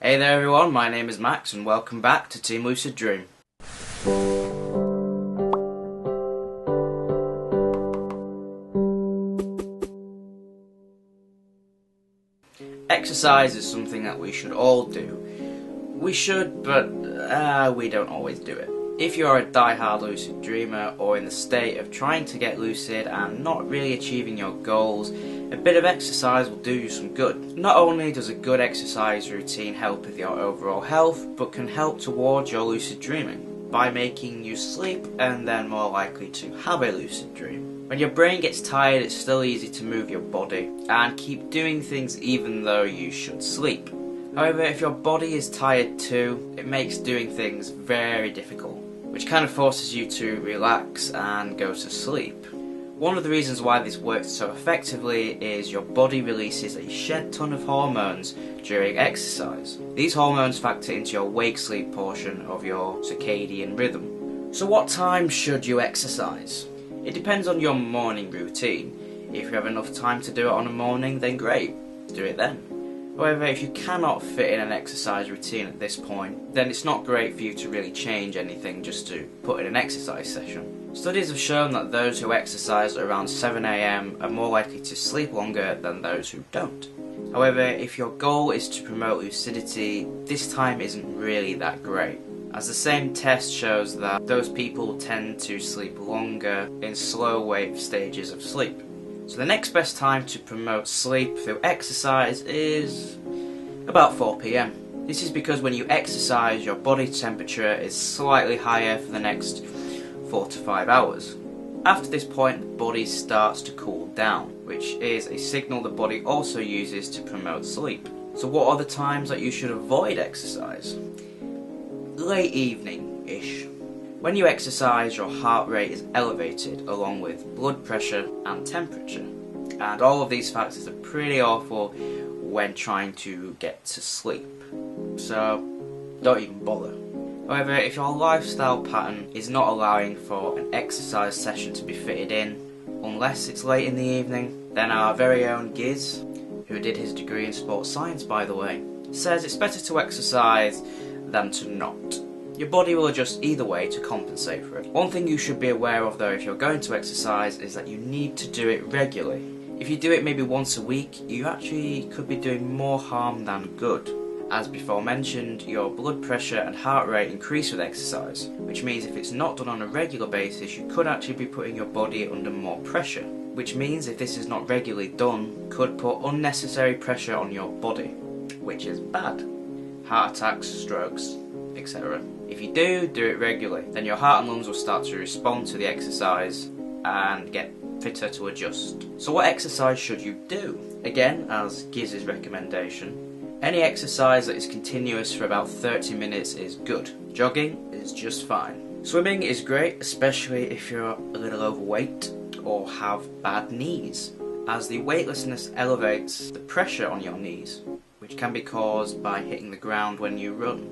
Hey there everyone, my name is Max and welcome back to Team Lucid Dream. Exercise is something that we should all do. We should, but we don't always do it. If you are a die-hard lucid dreamer or in the state of trying to get lucid and not really achieving your goals, a bit of exercise will do you some good. Not only does a good exercise routine help with your overall health, but can help towards your lucid dreaming by making you sleep and then more likely to have a lucid dream. When your brain gets tired, it's still easy to move your body and keep doing things even though you should sleep. However, if your body is tired too, it makes doing things very difficult, which kind of forces you to relax and go to sleep. One of the reasons why this works so effectively is your body releases a shed ton of hormones during exercise. These hormones factor into your wake-sleep portion of your circadian rhythm. So what time should you exercise? It depends on your morning routine. If you have enough time to do it on a morning, then great, do it then. However, if you cannot fit in an exercise routine at this point, then it's not great for you to really change anything just to put in an exercise session. Studies have shown that those who exercise around 7 AM are more likely to sleep longer than those who don't. However, if your goal is to promote lucidity, this time isn't really that great, as the same test shows that those people tend to sleep longer in slow wave stages of sleep. So the next best time to promote sleep through exercise is about 4 PM. This is because when you exercise, your body temperature is slightly higher for the next 4 to 5 hours. After this point, the body starts to cool down, which is a signal the body also uses to promote sleep. So what are the times that you should avoid exercise? Late evening-ish. When you exercise, your heart rate is elevated along with blood pressure and temperature. And all of these factors are pretty awful when trying to get to sleep. So don't even bother. However, if your lifestyle pattern is not allowing for an exercise session to be fitted in, unless it's late in the evening, then our very own Giz, who did his degree in sports science by the way, says it's better to exercise than to not. Your body will adjust either way to compensate for it. One thing you should be aware of though if you're going to exercise is that you need to do it regularly. If you do it maybe once a week, you actually could be doing more harm than good. As before mentioned, your blood pressure and heart rate increase with exercise, which means if it's not done on a regular basis, you could actually be putting your body under more pressure. Which means if this is not regularly done, could put unnecessary pressure on your body, which is bad. Heart attacks, strokes, etc. If you do it regularly, then your heart and lungs will start to respond to the exercise and get fitter to adjust. So what exercise should you do? Again, as Giz's recommendation, any exercise that is continuous for about 30 minutes is good. Jogging is just fine. Swimming is great, especially if you're a little overweight or have bad knees, as the weightlessness elevates the pressure on your knees, which can be caused by hitting the ground when you run.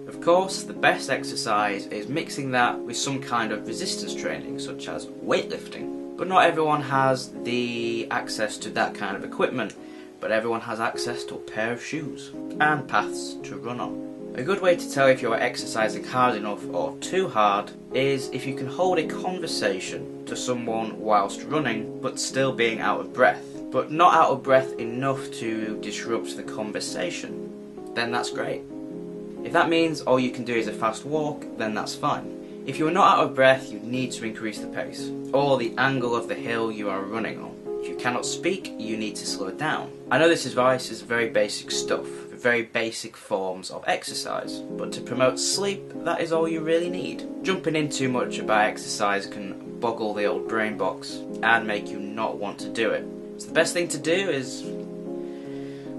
Of course, the best exercise is mixing that with some kind of resistance training, such as weightlifting. But not everyone has the access to that kind of equipment, but everyone has access to a pair of shoes and paths to run on. A good way to tell if you're exercising hard enough or too hard is if you can hold a conversation to someone whilst running, but still being out of breath, but not out of breath enough to disrupt the conversation, then that's great. If that means all you can do is a fast walk, then that's fine. If you are not out of breath, you need to increase the pace, or the angle of the hill you are running on. If you cannot speak, you need to slow down. I know this advice is very basic stuff, very basic forms of exercise, but to promote sleep, that is all you really need. Jumping in too much about exercise can boggle the old brain box and make you not want to do it. So the best thing to do is,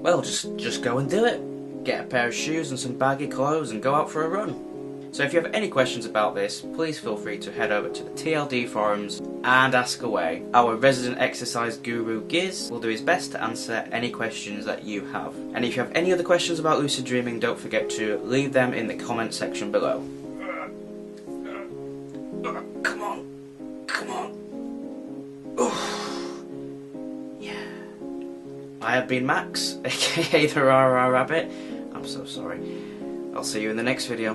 well, just go and do it. Get a pair of shoes and some baggy clothes and go out for a run. So if you have any questions about this, please feel free to head over to the TLD forums and ask away. Our resident exercise guru Giz will do his best to answer any questions that you have. And if you have any other questions about lucid dreaming, don't forget to leave them in the comment section below. Come on. Yeah. I have been Max, aka the Rara Rabbit. I'm so sorry. I'll see you in the next video.